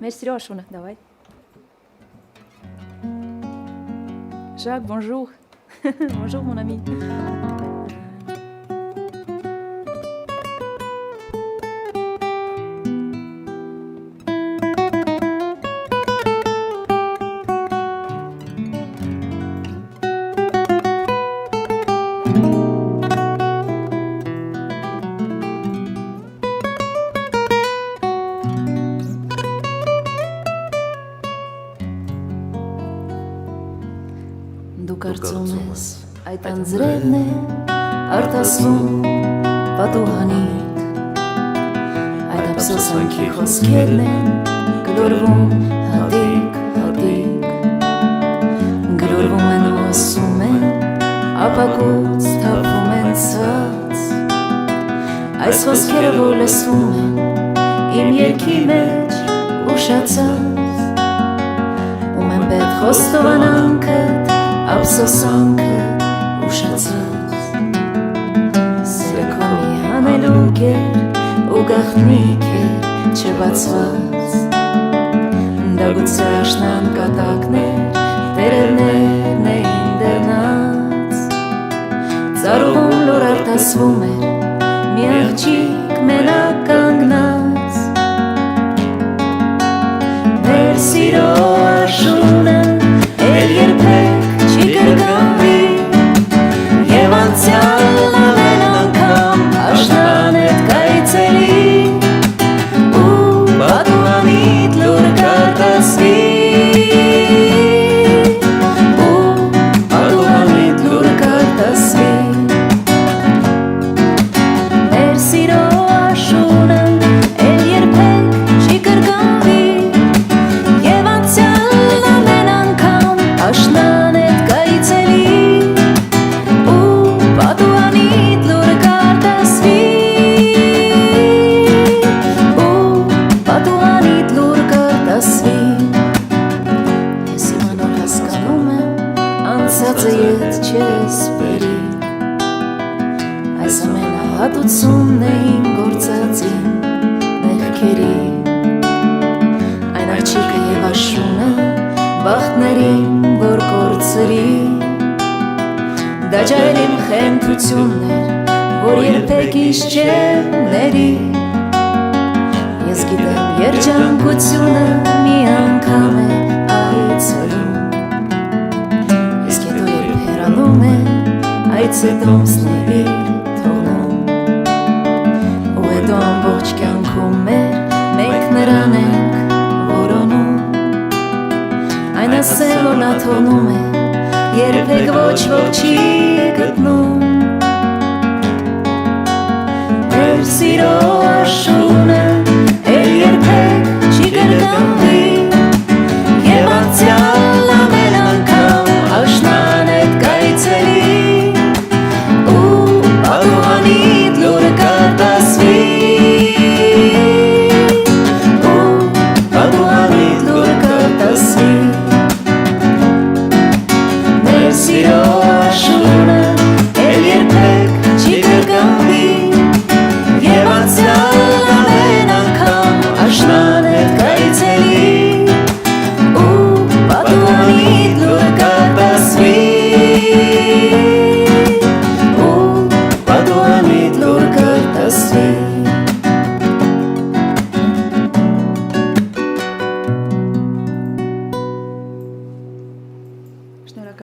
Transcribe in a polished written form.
Merci Rochon, давай. Jacques, bonjour. Bonjour mon ami. Դու կարծում ես այդ անձրևն է արտասում պատուհանիդ, այդ ափսոսանքի խոսքերն են գլորվում հատիկ, հատիկ, գլորվում են ու ասում են, ապակուց թափվում են ցած, այս խոսքերը որ լսվում են իմ երգի մեջ ուշացած, ում են պետք խոստովանանքդ ափսոսանքը ուշացած, սրքո մի հանելուկ էր ու գաղտնիք էր չբացված, դա գուցե աշնան կատակներ տերևներն էին դեռնած, ծառուղում լոր արտասվում էր մի աղջիկ մենակ կանգնած, մեր սիրո աշունը էլ երբեք չի կրկնվի, և անցյալն ամեն անգամ աշնան էդ կայցելի, ու պատուհանիդ լուր կարտասվի, ու պատուհանիդ լուր կարտասվի, մեր սիրո աշունը էլ երբեք չի կրկնվի, և անցյալն ամեն անգամ աշնան անցածը ետ չես բերի, այս ամենահատուցումն էին գործածին մեղքերի, այն աղջիկը և աշունը բախտներին որ կորցրի, դա ջահել իմ խենթությունն էր, որ երբեք իս չեմ ների, ես գիտեմ երջանկությունը մի անգամ է այցելում, այդ սետոմսների թողնում, ու հետո ամբողջ կյանքում մենք նրան ենք որոնում, այն ասել որ նա թողնում է, երբեք ոչ ոք չի գտնում, մեր սիրո աշունը էլ երբեք չի կրկնվի, և անցյալ ամեն անգամ աշնան էդ կայցելի, պատուհանիդ լուր կարտասվի, ու պատուհանիդ լուր կարտասվի, մեր սիրո աշունը էլ երբեք չի կրկնվի, և անցյալ ամեն անգամ աշնան էդ կայցելի, ու պատուհանիդ լուր կարտասվի, լուր կարտասվի